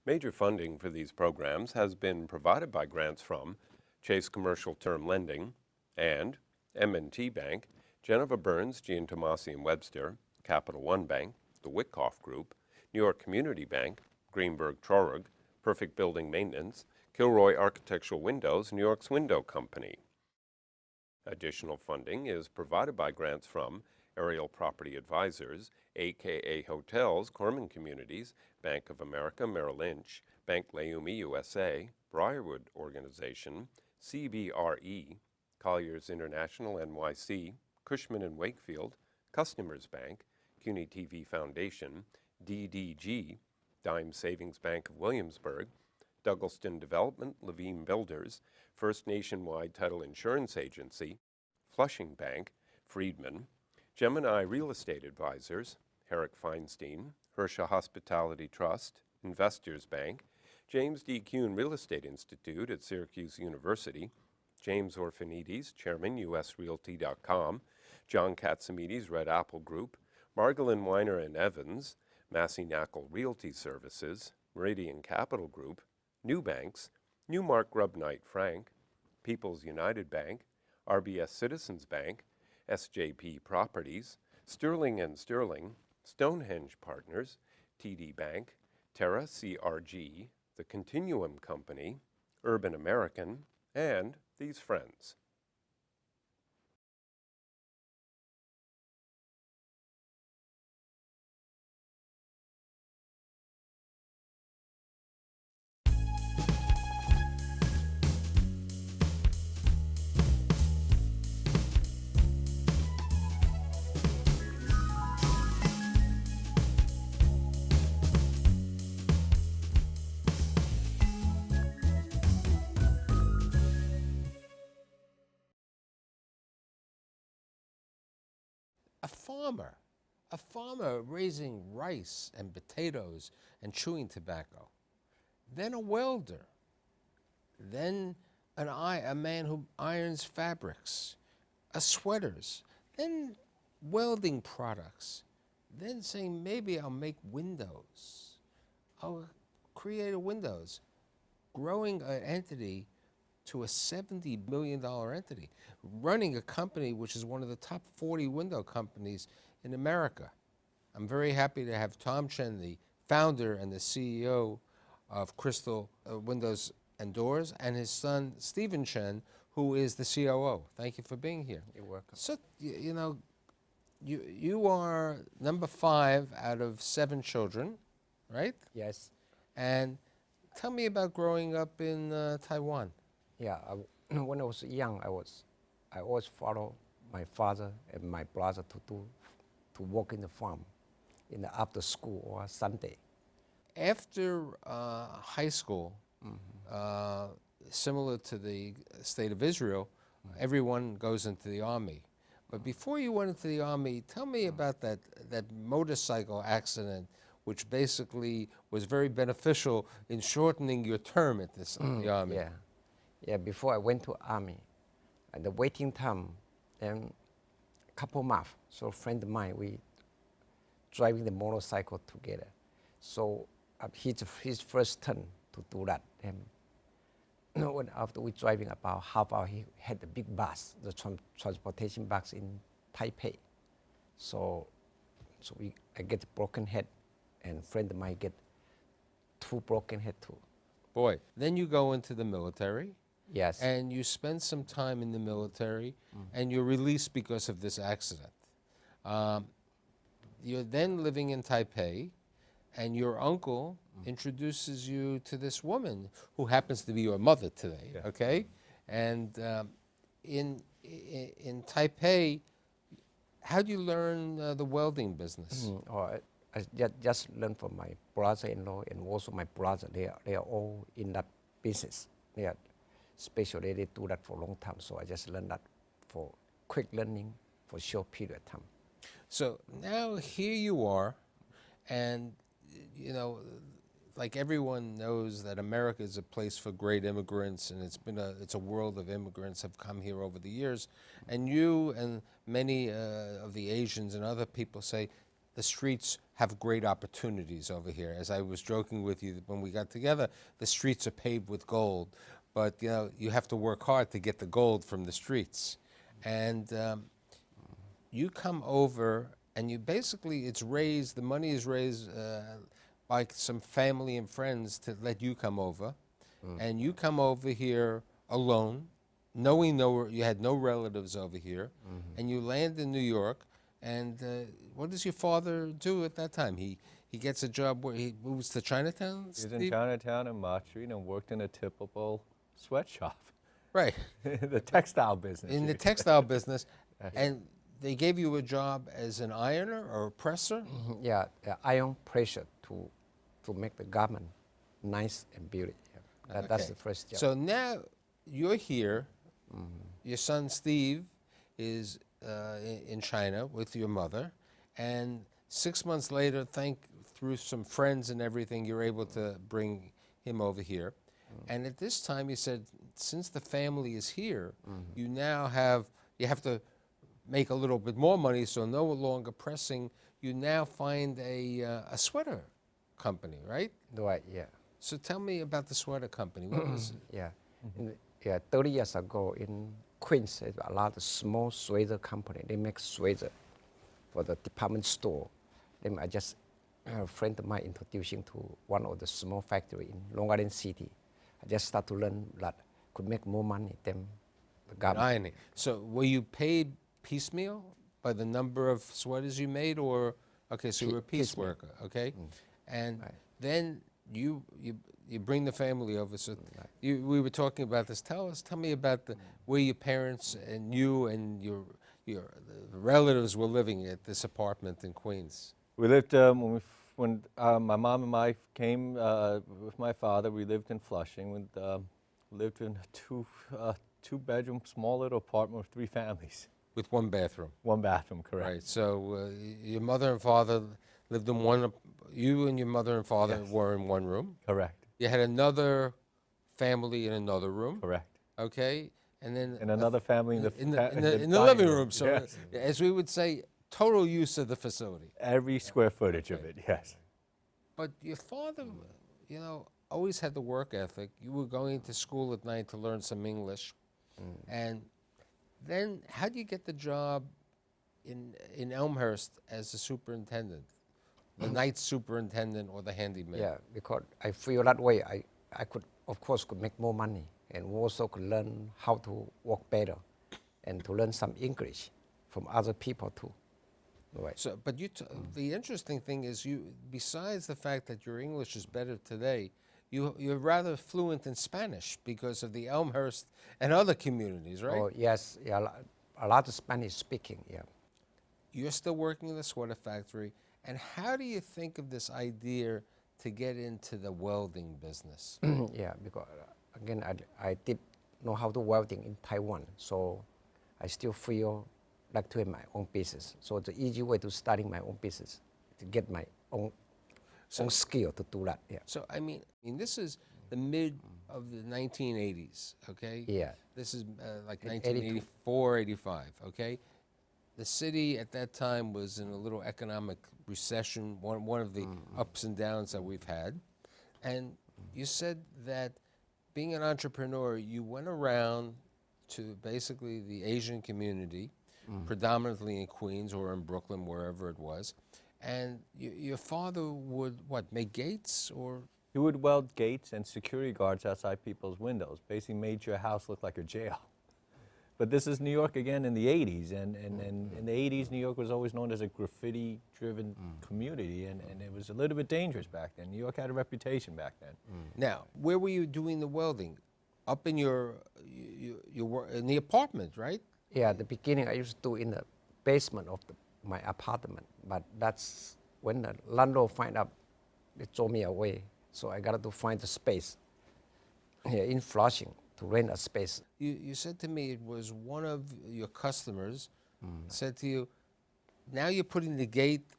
Major funding for these programs has been provided by grants from Chase Commercial Term Lending and M&T Bank, Geneva Burns, Giantomasi and Webster, Capital One Bank, the Wickoff Group, New York Community Bank, Greenberg Traurig, Perfect Building Maintenance, Kilroy Architectural Windows, New York's Window Company. Additional funding is provided by grants from Aerial Property Advisors, AKA Hotels, Corman Communities, Bank of America, Merrill Lynch, Bank Leumi USA, Briarwood Organization, CBRE, Colliers International NYC, Cushman & Wakefield, Customers Bank, CUNY TV Foundation, DDG, Dime Savings Bank of Williamsburg, Douglaston Development, Levine Builders, First Nationwide Title Insurance Agency, Flushing Bank, Friedman, Gemini Real Estate Advisors, Herrick Feinstein, Hersha Hospitality Trust, Investors Bank, James D. Kuhn Real Estate Institute at Syracuse University, James Orphanides, Chairman, USRealty.com, John Katsimides, Red Apple Group, Margolin Weiner and Evans, Massey Knackle Realty Services, Meridian Capital Group, New Banks, Newmark Grubb Knight Frank, People's United Bank, RBS Citizens Bank, SJP Properties, Sterling and Sterling, Stonehenge Partners, TD Bank, Terra CRG, The Continuum Company, Urban American, and these friends. A farmer raising rice and potatoes and chewing tobacco, then a welder, then a man who irons fabrics, sweaters, then welding products, then saying maybe I'll make windows, I'll create a windows, growing an entity to a $70 million entity, running a company which is one of the top 40 window companies in America. I'm very happy to have Tom Chen, the founder and the CEO of Crystal Windows and Doors, and his son, Stephen Chen, who is the COO. Thank you for being here. You're welcome. So, you know, you are number 5 out of 7 children, right? Yes. And tell me about growing up in Taiwan. Yeah. When I was young, I always follow my father and my brother to work in the farm, in the after school or Sunday. After high school, similar to the state of Israel, everyone goes into the army. But before you went into the army, tell me about that motorcycle accident, which basically was very beneficial in shortening your term at the army. Yeah. Yeah, before I went to army, and the waiting time, then a couple months. So a friend of mine, we driving the motorcycle together. So his first turn to do that. And when after we driving about half hour, he had the big bus, the transportation bus in Taipei. So I get a broken head, and friend of mine get 2 broken head too. Boy, then you go into the military. Yes. And you spend some time in the military, and you're released because of this accident. You're then living in Taipei, and your uncle introduces you to this woman who happens to be your mother today, okay? And in Taipei, how do you learn the welding business? I just learned from my brother-in-law and also my brother. They are all in that business. They are especially they do that for a long time. So I just learned that for quick learning for a short period of time. So now here you are, and you know, like everyone knows that America is a place for great immigrants, and it's a world of immigrants have come here over the years, and you and many of the Asians and other people say the streets have great opportunities over here. As I was joking with you when we got together, the streets are paved with gold, but you know you have to work hard to get the gold from the streets. And you come over, and you basically it's raised. The money is raised by some family and friends to let you come over, and you come over here alone, knowing you had no relatives over here, and you land in New York. And what does your father do at that time? He gets a job where he moves to Chinatown? He was in Chinatown and Mott Street and worked in a typical sweatshop. Right. The textile business. In the textile business. And they gave you a job as an ironer or a presser? Yeah, iron pressure to make the garment nice and beautiful. Yeah. That's the first job. So now you're here. Your son Steve is in China with your mother, and 6 months later, through some friends and everything, you're able to bring him over here. And at this time, you said, since the family is here, you now have to make a little bit more money, so no longer pressing. You now find a sweater company, right? Right, yeah. So tell me about the sweater company. What was it? Yeah, 30 years ago in Queens, there's a lot of small sweater company. They make sweater for the department store. Then a friend of mine introducing to one of the small factory in Long Island City. I just start to learn that could make more money than the garment. Ironing. So were you paid piecemeal by the number of sweaters you made, or okay? So you were a piece worker, okay? And then you bring the family over. So we were talking about this. Tell me about where your parents and you and your relatives were living at this apartment in Queens. We lived when my mom and I came with my father. We lived in Flushing. We lived in a two-bedroom, small little apartment with 3 families. With 1 bathroom. 1 bathroom, correct. Right. So your mother and father lived in one. You and your mother and father were in 1 room. Correct. You had another family in another room. Correct. Okay. And then another family in the living room. So as we would say, total use of the facility. Every square footage of it, yes. But your father, you know, always had the work ethic. You were going to school at night to learn some English. And then how do you get the job in Elmhurst as the superintendent? The night superintendent or the handyman? Yeah, because I feel that way. I could, of course, could make more money and also could learn how to work better and to learn some English from other people too. Right. So, but the interesting thing is besides the fact that your English is better today, you're rather fluent in Spanish because of the Elmhurst and other communities, right? Oh, yes, yeah, a lot of Spanish speaking, yeah. You're still working in the sweater factory. And how do you think of this idea to get into the welding business? Yeah, because again, I did know how to welding in Taiwan, so I still feel like to have my own business. So it's an easy way to starting my own business, to get my own skill to do that, yeah. So, I mean, this is the mid of the 1980s, okay? Yeah. This is like 1984, 85, okay? The city at that time was in a little economic recession, one of the ups and downs that we've had. And you said that being an entrepreneur, you went around to basically the Asian community, predominantly in Queens or in Brooklyn, wherever it was. And your father would, make gates or? He would weld gates and security guards outside people's windows, basically made your house look like a jail. But this is New York again in the 80s, and in the 80s, New York was always known as a graffiti-driven community, and it was a little bit dangerous back then. New York had a reputation back then. Now, where were you doing the welding? Up in in the apartment, right? Yeah, at the beginning I used to do in the basement of my apartment, but that's when the landlord find out, they throw me away. So I got to find the space here in Flushing to rent a space. You said to me it was one of your customers said to you, now you're putting the gate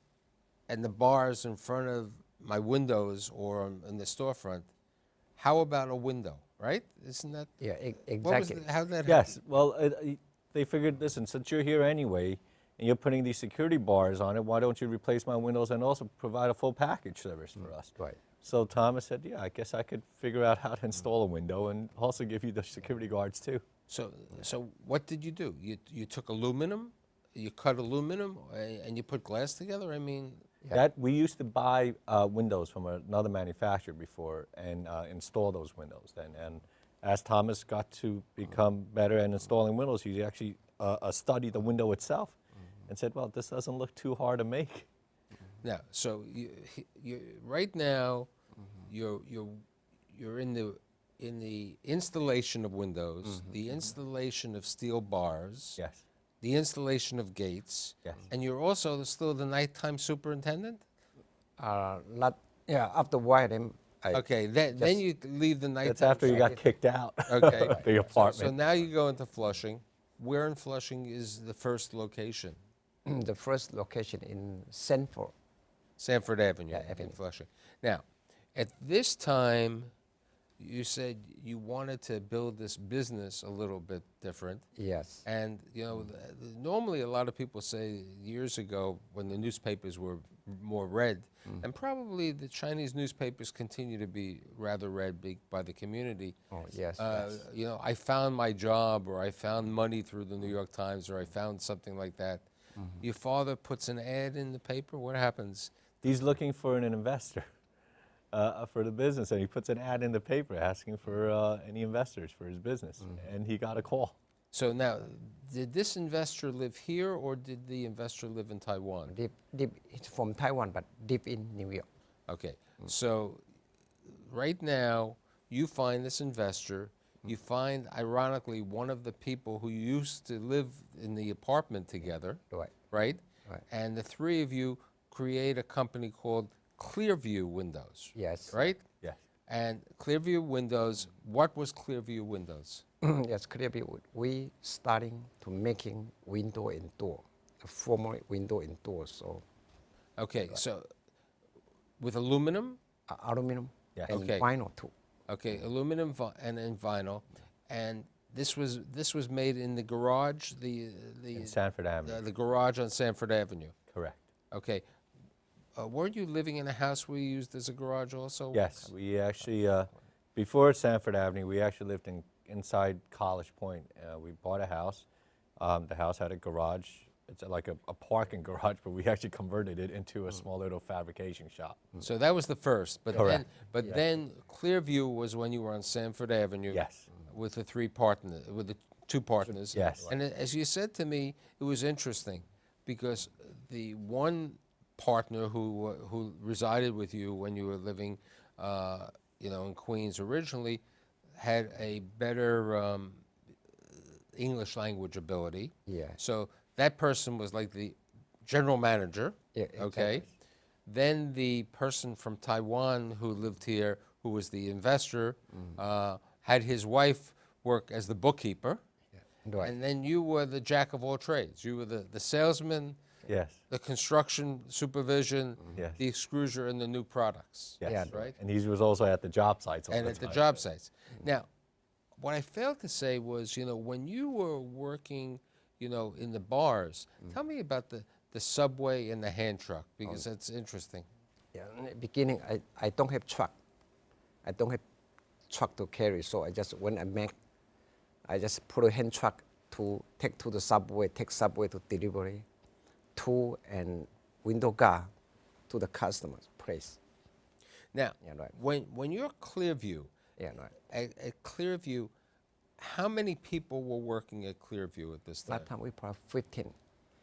and the bars in front of my windows or in the storefront. How about a window, right? Isn't that? Yeah, exactly. How did that happen? Yes, well, they figured, listen, since you're here anyway, and you're putting these security bars on it. Why don't you replace my windows and also provide a full package service for us? Right. So Thomas said, yeah, I guess I could figure out how to install a window and also give you the security guards too. So what did you do? You took aluminum, you cut aluminum, and you put glass together? I mean, That we used to buy windows from another manufacturer before and install those windows then. And as Thomas got to become better at installing windows, he actually studied the window itself and said, well, this doesn't look too hard to make. now, so you right now, you're in the installation of windows, the installation of steel bars, Yes. the installation of gates, Yes. and you're also still the nighttime superintendent? After while then Okay, then you leave the nighttime. That's after you got kicked out Okay. of the apartment. So now you go into Flushing. Where in Flushing is the first location? the first location in Sanford. Sanford Avenue Yeah, in Avenue. Flushing. Now, at this time, you said you wanted to build this business a little bit different. Yes. And, you know, normally a lot of people say years ago when the newspapers were more read, and probably the Chinese newspapers continue to be rather read by the community. Oh, yes. You know, I found my job, or I found money through the New York Times, or I found something like that. Your father puts an ad in the paper. What happens? He's looking for an investor for the business, and he puts an ad in the paper asking for any investors for his business, and he got a call. So now, did this investor live here, or did the investor live in Taiwan? Deep, it's from Taiwan, but deep in New York. Okay, so right now, you find this investor. You find, ironically, one of the people who used to live in the apartment together, Right. right? Right. And the three of you create a company called Clearview Windows, Yes. right? Yes. And Clearview Windows, what was Clearview Windows? Yes, clearly we starting to making window and door, a formal window and door. So Okay, so with aluminum, aluminum Yes. and Okay. vinyl too. okay, aluminum and then vinyl, and this was made in the garage, In Sanford Avenue. the garage on Sanford Avenue. Correct. Okay, weren't you living in a house we used as a garage also? Yes, we actually, before Sanford Avenue, we actually lived inside College Point. We bought a house. The house had a garage. It's like a parking garage, but we actually converted it into a small little fabrication shop. So that was the first, but Correct. then Clearview was when you were on Sanford Avenue. Yes. With the two partners. Yes. And as you said to me, it was interesting because the one partner who resided with you when you were living, you know, in Queens originally, had a better English language ability. Yeah. So that person was like the general manager. Yeah, Okay. exactly. Then the person from Taiwan who lived here, who was the investor, had his wife work as the bookkeeper. Right. And then you were the jack of all trades. You were the salesman, Yes. the construction supervision, Yes. the extruder, and the new products. Yes. Yeah. Right? And he was also at the job sites all And the at the time. job sites. Now, what I failed to say was, you know, when you were working, you know, in the bars, tell me about the subway and the hand truck, because that's interesting. Yeah, in the beginning, I don't have truck. I don't have truck to carry, so when I make, I just put a hand truck to take to the subway, take subway to delivery, to and window guard to the customer's place. Now, Yeah, right. when you're Clearview, Yeah, right. at Clearview, how many people were working at Clearview at this time? That time we probably 15,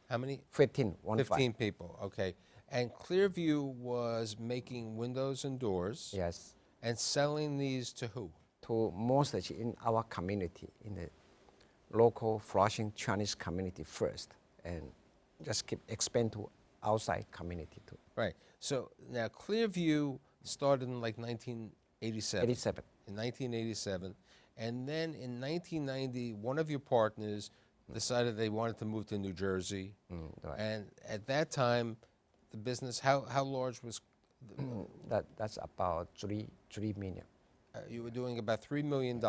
How many? 15, 15 people, okay. And Clearview was making windows and doors Yes, and selling these to who? to mostly in our community, in the local Flushing Chinese community first, and just keep expand to outside community too. Right. So now Clearview started in like 1987. 87. In 1987. And then in 1990, one of your partners decided they wanted to move to New Jersey. Right. And at that time, the business, how large was, That's about 3 million. you were doing about $3 million.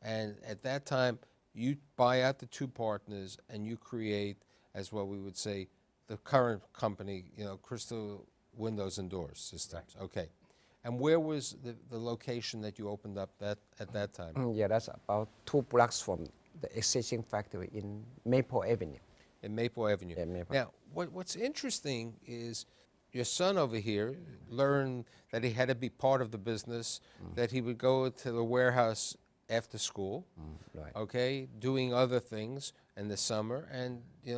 And at that time, you buy out the two partners and you create as what we would say the current company, Crystal Windows and Doors Systems. Right. Okay. And where was the location that you opened up at that time? Yeah, that's about 2 blocks from the existing factory in Maple Avenue. In Maple Avenue. Yeah, Maple. Now, what's interesting is your son over here learned that he had to be part of the business, that he would go to the warehouse after school, Right. okay, doing other things in the summer, and you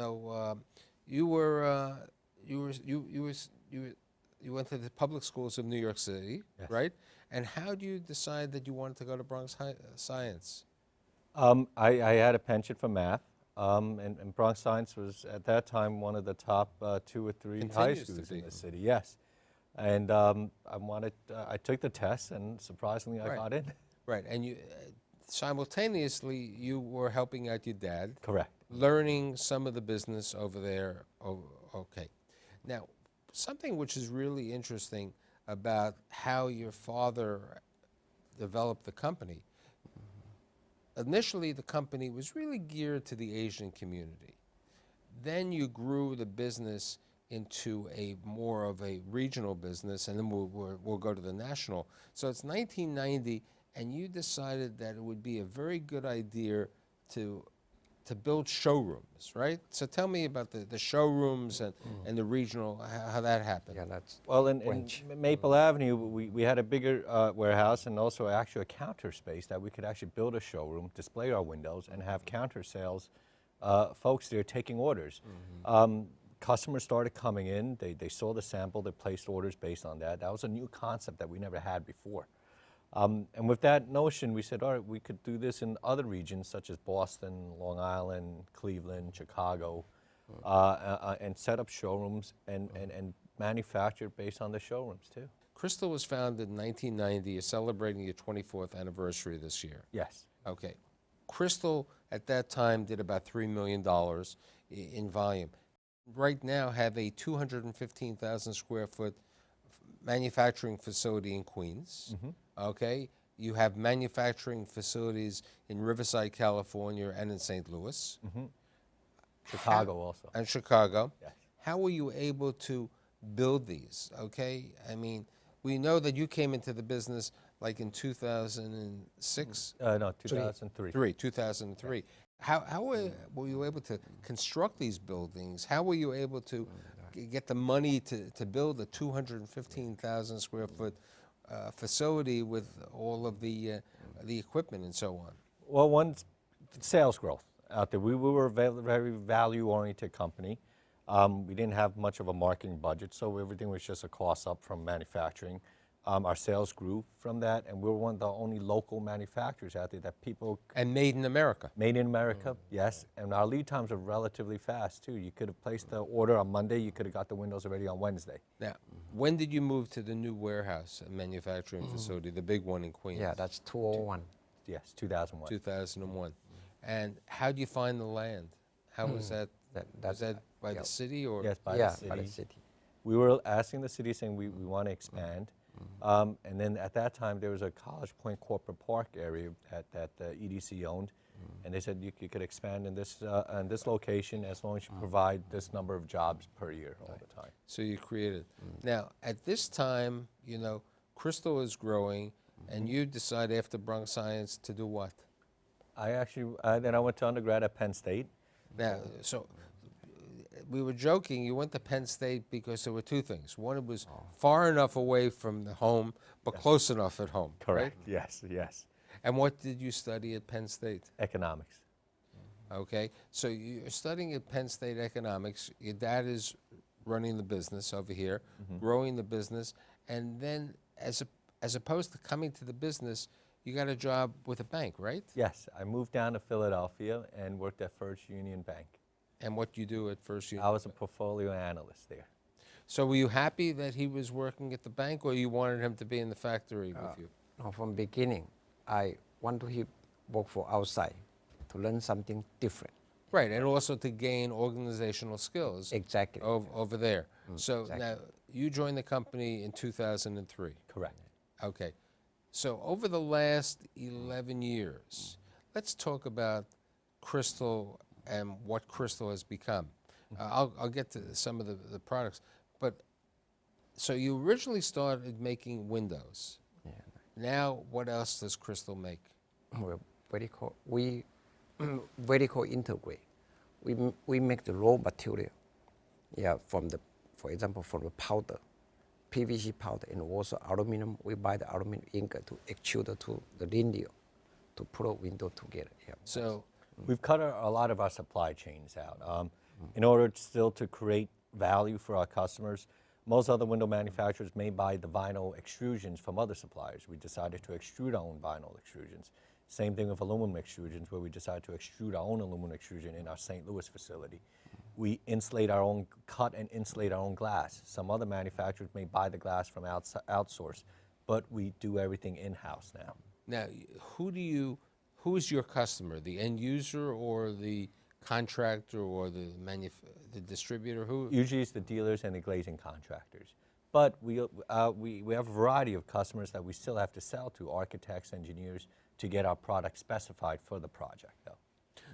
went to the public schools of New York City, Yes. right? And how do you decide that you wanted to go to Bronx Science? I had a penchant for math, and Bronx Science was at that time one of the top 2 or 3 high Continues to schools be. in the city. Yes, and I took the test, and surprisingly, I Right. got in. Right, and you simultaneously you were helping out your dad, Correct. learning some of the business over there. Okay, now something which is really interesting about how your father developed the company. Initially, the company was really geared to the Asian community. Then you grew the business into a more of a regional business, and then we'll go to the national. So it's 1990, and you decided that it would be a very good idea to build showrooms, right? So tell me about the showrooms and the regional, how that happened. Yeah, that's Well, in branch. Maple Avenue, we had a bigger warehouse and also actually a counter space that we could actually build a showroom, display our windows, and have counter sales folks there taking orders. Customers started coming in. They saw the sample. They placed orders based on that. That was a new concept that we never had before. And with that notion, we said, all right, we could do this in other regions such as Boston, Long Island, Cleveland, Chicago, and set up showrooms and manufacture based on the showrooms too. Crystal was founded in 1990. You're celebrating your 24th anniversary this year. Yes. Okay. Crystal at that time did about $3 million in volume. Right now have a 215,000 square foot manufacturing facility in Queens. Okay. You have manufacturing facilities in Riverside, California, and in St. Louis. Chicago also. And Chicago. Yes. How were you able to build these? Okay. I mean, we know that you came into the business like in 2006. No, 2003. 2003. How were you able to construct these buildings? How were you able to get the money to build a 215,000 square foot facility with all of the equipment and so on? Well, one, sales growth out there. We were a very value-oriented company. We didn't have much of a marketing budget, so everything was just a cost up from manufacturing. Our sales grew from that, and we were one of the only local manufacturers out there that people... And made in America. Made in America, yes. And our lead times are relatively fast, too. You could have placed the order on Monday, you could have got the windows already on Wednesday. Now, when did you move to the new warehouse and manufacturing facility, the big one in Queens? Yeah, that's 201. Yes, 2001. 2001. And how do you find the land? How was that? Was that by the city or? Yes, by Yeah, the city. by the city. We were asking the city, saying we want to expand. And then at that time, there was a College Point Corporate Park area that the EDC owned. And they said you could expand in this location as long as you provide this number of jobs per year all the time. So you created. Now, at this time, Crystal is growing, and you decide after Bronx Science to do what? I actually, then I went to undergrad at Penn State. Now, so we were joking, you went to Penn State because there were two things. One, it was far enough away from the home, but close enough at home. Right? Yes, yes. And what did you study at Penn State? Economics. Okay, so you're studying at Penn State economics. Your dad is running the business over here, growing the business, and then as opposed to coming to the business, you got a job with a bank, right? Yes, I moved down to Philadelphia and worked at First Union Bank. And what you do at First Union? I was a portfolio analyst there. So were you happy that he was working at the bank, or you wanted him to be in the factory with you? No, from beginning, I want to work for outside to learn something different. Right, and also to gain organizational skills. Exactly. Over there. So exactly. now, you joined the company in 2003. Correct. Okay. So over the last 11 years, let's talk about Crystal and what Crystal has become. I'll get to some of the products, but so you originally started making windows. Yeah. Now, what else does Crystal make? We're we vertical integrate. We make the raw material, yeah, for example, from the powder, PVC powder, and also aluminum. We buy the aluminum ingot to extrude to the linear to put a window together. Yeah. So, We've cut a lot of our supply chains out. In order still to create value for our customers, most other window manufacturers may buy the vinyl extrusions from other suppliers. We decided to extrude our own vinyl extrusions. Same thing with aluminum extrusions, where we decided to extrude our own aluminum extrusion in our St. Louis facility. We insulate our own, cut and insulate our own glass. Some other manufacturers may buy the glass from outsource, but we do everything in-house now. now, who is your customer? The end user or the contractor or the distributor? Who? Usually it's the dealers and the glazing contractors. But we have a variety of customers that we still have to sell to, architects, engineers, to get our product specified for the project, though.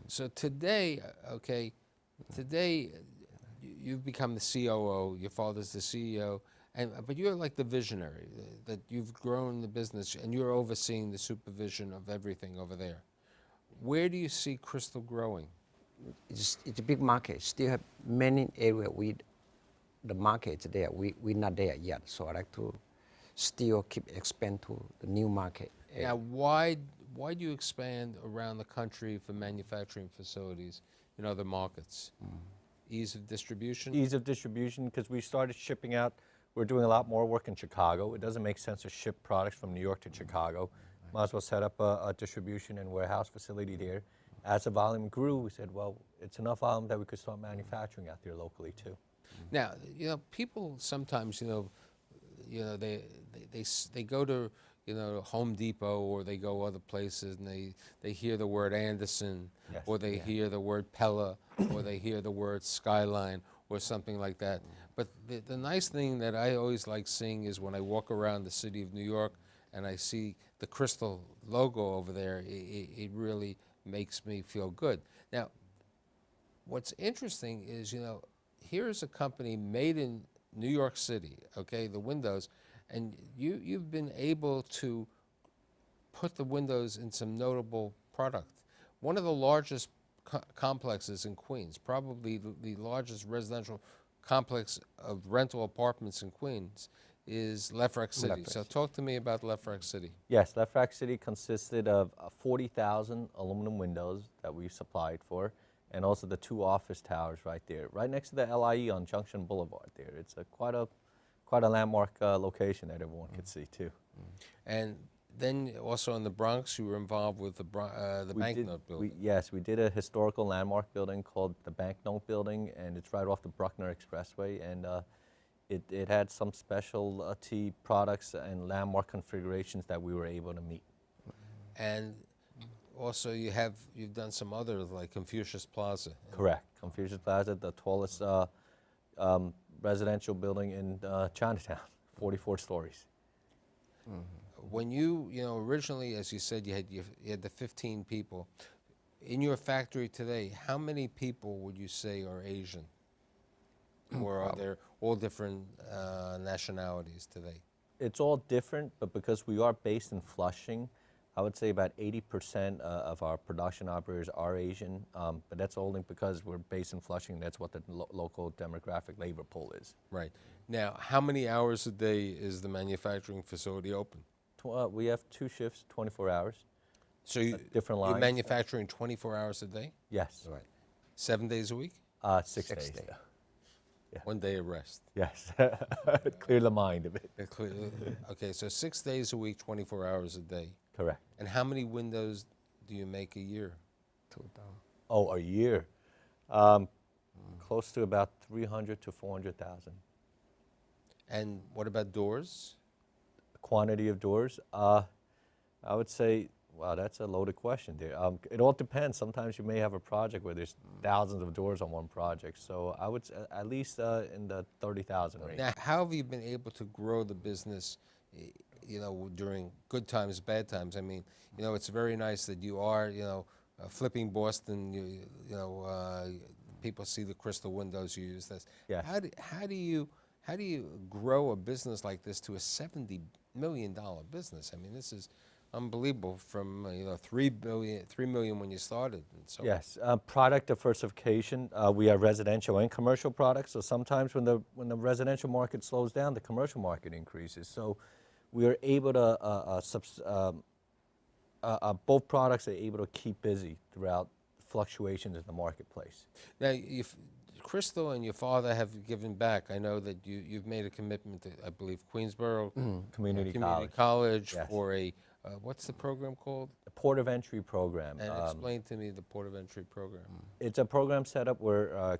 So today, okay, today you've become the COO, your father's the CEO, but you're like the visionary, that you've grown the business and you're overseeing the supervision of everything over there. Where do you see Crystal growing? It's a big market. Still have many areas the market is there. We're not there yet. So I like to still keep expand to the new market. Now, why do you expand around the country for manufacturing facilities in other markets? Ease of distribution? Ease of distribution, because we started shipping out. We're doing a lot more work in Chicago. It doesn't make sense to ship products from New York to Chicago. Might as well set up a distribution and warehouse facility there. As the volume grew, we said, well, it's enough volume that we could start manufacturing out there locally too. Now, people sometimes, they go to, Home Depot or they go other places and they hear the word Anderson, Yes. or they hear the word Pella, or they hear the word Skyline or something like that. But the nice thing that I always like seeing is when I walk around the city of New York and I see the Crystal logo over there, it really makes me feel good. Now, what's interesting is, here's a company made in New York City, okay, the windows, and you've been able to put the windows in some notable product. One of the largest complexes in Queens, probably the largest residential complex of rental apartments in Queens, is Lefrak City. Lefrak So City. talk to me about Lefrak City. Yes, Lefrak City consisted of 40,000 aluminum windows that we supplied for, and also the 2 office towers right there, right next to the LIE on Junction Boulevard there. It's quite a landmark location that everyone could see too. And then also in the Bronx, you were involved with the Banknote Building. Yes, we did a historical landmark building called the Banknote Building, and it's right off the Bruckner Expressway, and it had some specialty products and landmark configurations that we were able to meet. And also you've done some others like Confucius Plaza. Correct. Confucius Plaza, the tallest residential building in Chinatown, 44 stories. When you originally, as you said, you had the 15 people. In your factory today, how many people would you say are Asian? Or are there all different nationalities today? It's all different, but because we are based in Flushing, I would say about 80% of our production operators are Asian, but that's only because we're based in Flushing. That's what the local demographic labor pool is. Right. Now, how many hours a day is the manufacturing facility open? We have 2 shifts, 24 hours. So different you're lines. manufacturing 24 hours a day? Yes. Right. 7 days a week? 6 days. days. Yeah. 1 day of rest. Yes. Clear the mind a bit. Okay, so 6 days a week, 24 hours a day. Correct. And how many windows do you make a year? 2,000. Oh, a year. Close to about 300 to 400,000. And what about doors? Quantity of doors? I would say, wow, that's a loaded question there. It all depends. Sometimes you may have a project where there's thousands of doors on one project. So I would say at least in the 30,000 range. Now, how have you been able to grow the business, during good times, bad times? I mean, it's very nice that you are, flipping Boston, people see the crystal windows, you use this. Yes. How do you grow a business like this to a $70 million business? I mean, this is unbelievable. From 3 million when you started, and so Yes, product diversification. We have residential and commercial products. So sometimes when the residential market slows down, the commercial market increases. So we are able to both products are able to keep busy throughout fluctuations in the marketplace. Now, Crystal and your father have given back. I know that you've made a commitment to, I believe, Queensboro Community College Yes. for a what's the program called? The Port of Entry program. And explain to me the Port of Entry program. It's a program set up where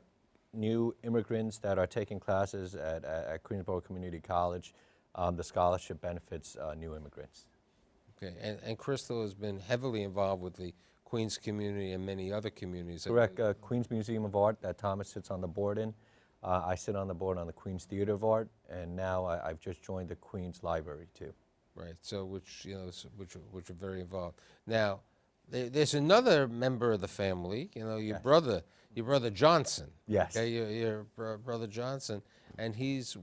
new immigrants that are taking classes at Queensboro Community College, the scholarship benefits new immigrants. Okay, and Crystal has been heavily involved with the Queens community and many other communities. Correct. Queens Museum of Art that Thomas sits on the board in. I sit on the board on the Queens Theater of Art, and now I've just joined the Queens Library too. Right. So which are very involved. Now, there's another member of the family. Your Yes. your brother Johnson. Yes. Okay, your brother Johnson, and he's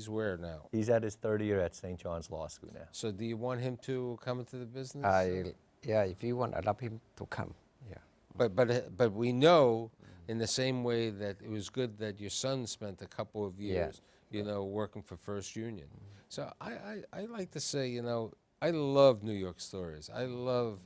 where now? He's at his third year at St. John's Law School now. So do you want him to come into the business? Yeah, if you want, allow him to come. Yeah. But we know in the same way that it was good that your son spent a couple of years, working for First Union. So I like to say, I love New York stories. I love,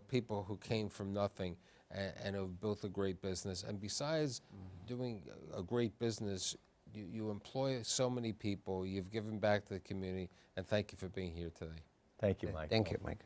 people who came from nothing and have built a great business. And besides doing a great business, you employ so many people. You've given back to the community, and thank you for being here today. Thank you, Mike. Thank you, Mike.